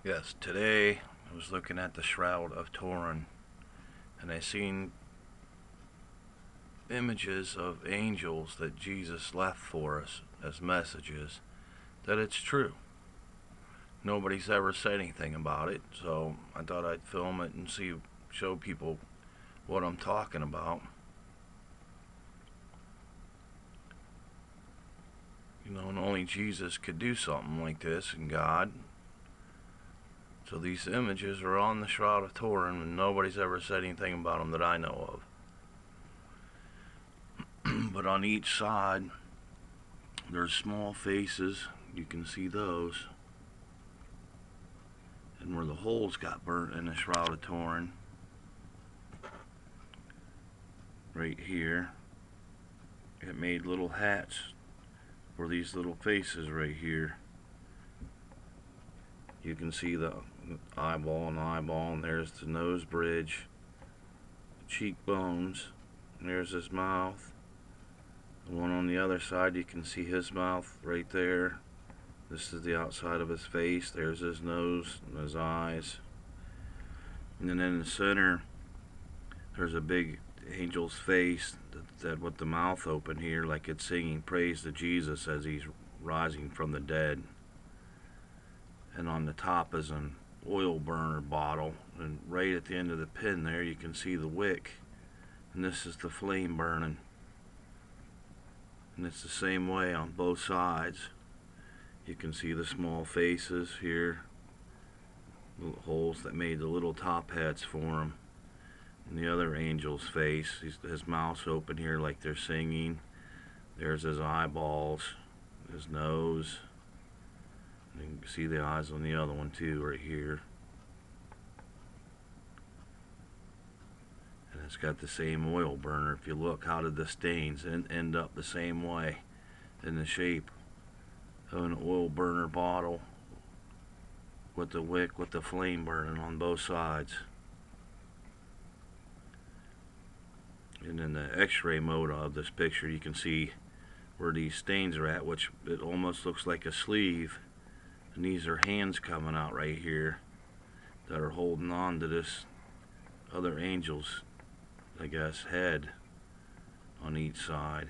Yes, today I was looking at the Shroud of Turin and I seen images of angels that Jesus left for us as messages that it's true. Nobody's ever said anything about it, so I thought I'd film it and show people what I'm talking about. And only Jesus could do something like this, and God. So these images are on the Shroud of Turin, and nobody's ever said anything about them that I know of. But on each side, there's small faces. You can see those. And where the holes got burnt in the Shroud of Turin, right here, it made little hats for these little faces right here. You can see the eyeball and there's the nose bridge, cheekbones, and there's his mouth. The one on the other side, you can see his mouth right there. This is the outside of his face. There's his nose and his eyes. And then in the center, there's a big angel's face that with the mouth open here, like it's singing praise to Jesus as he's rising from the dead. And on the top is an oil burner bottle, and right at the end of the pin there you can see the wick, and this is the flame burning. And it's the same way on both sides. You can see the small faces here, little holes that made the little top hats for him. And the other angel's face, his mouth's open here like they're singing. There's his eyeballs, his nose. You can see the eyes on the other one too, right here. And it's got the same oil burner. If you look, how did the stains end up the same way in the shape of an oil burner bottle with the wick with the flame burning on both sides? And in the x-ray mode of this picture, you can see where these stains are at, which it almost looks like a sleeve. And these are hands coming out right here that are holding on to this other angel's, I guess, head on each side.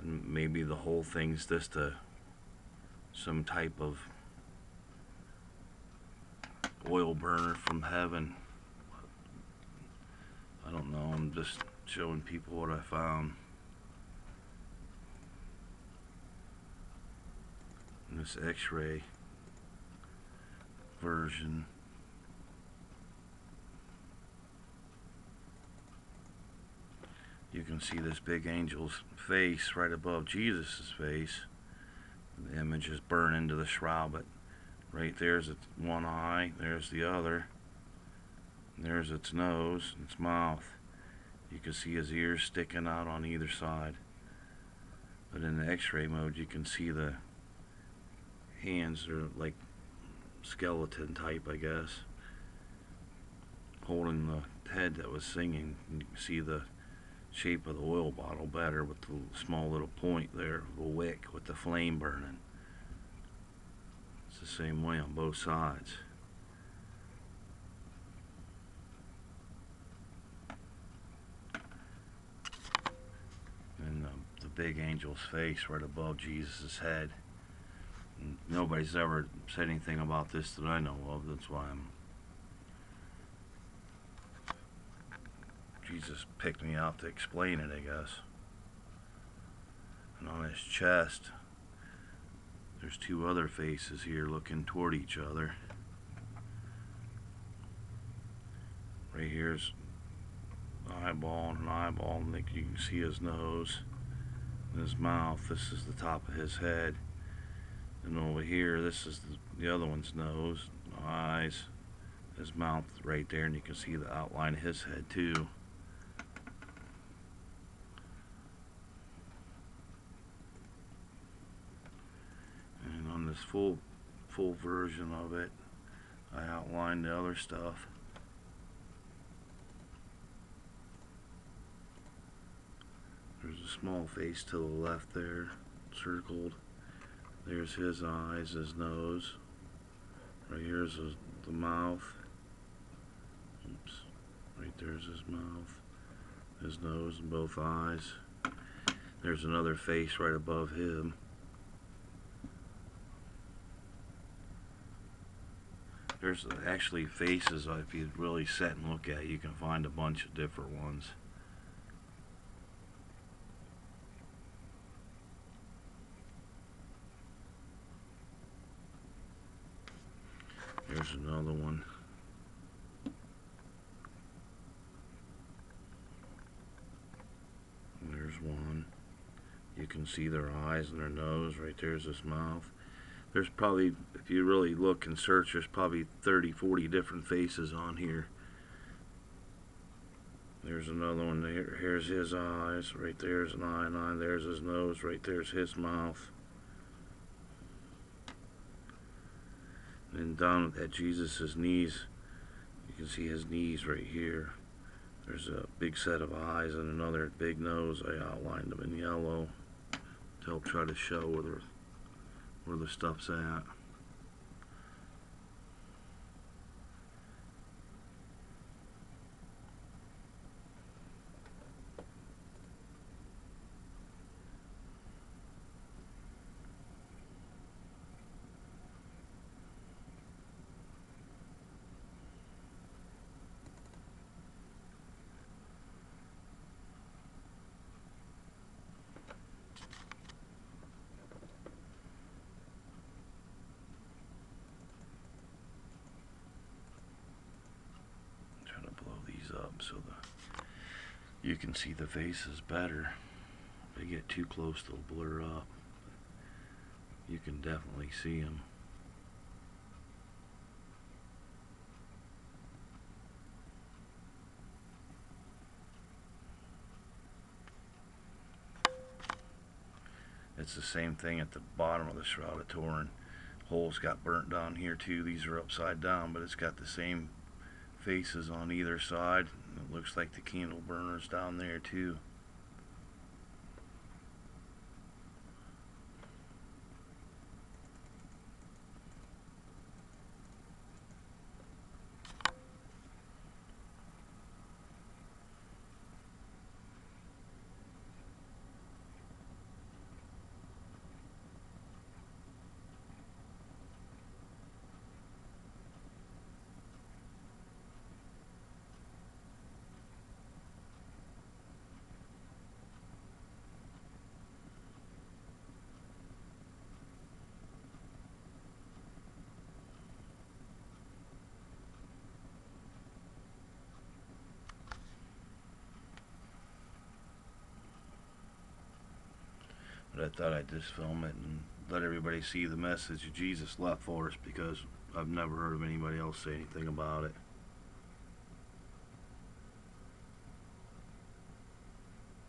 And maybe the whole thing's just some type of oil burner from heaven. I don't know, I'm just showing people what I found. In this x-ray version. You can see this big angel's face right above Jesus' face. The image is burned into the shroud, but right there's its one eye, there's the other, there's its nose, its mouth. You can see his ears sticking out on either side. But in the x-ray mode, you can see the hands are like skeleton type, I guess, holding the head that was singing. And you can see the shape of the oil bottle better with the small little point there, the wick with the flame burning. It's the same way on both sides. And the big angel's face right above Jesus' head. And nobody's ever said anything about this that I know of. That's why Jesus picked me out to explain it, I guess. And on his chest, there's two other faces here looking toward each other. Right here's an eyeball and an eyeball, and you can see his nose and his mouth. This is the top of his head. And over here, this is the other one's nose, eyes, his mouth right there, and you can see the outline of his head too. And on this full version of it, I outlined the other stuff. There's a small face to the left there, circled. There's his eyes, his nose. Right here's the mouth. Oops. Right there's his mouth, his nose, and both eyes. There's another face right above him. There's actually faces, if you really sit and look at it, you can find a bunch of different ones. Here's another one. There's one. You can see their eyes and their nose. Right there's his mouth. There's probably, if you really look and search, there's probably 30, 40 different faces on here. There's another one there. Here's his eyes. Right there's an eye and eye. There's his nose. Right there's his mouth. And down at Jesus' knees, you can see his knees right here. There's a big set of eyes and another big nose. I outlined them in yellow to help try to show where the stuff's at. Up so you can see the faces better. If they get too close, they'll blur up. You can definitely see them. It's the same thing at the bottom of the Shroud of Turin. Holes got burnt down here too. These are upside down, but it's got the same faces on either side. It looks like the candle burners down there too. But I thought I'd just film it and let everybody see the message Jesus left for us, because I've never heard of anybody else say anything about it.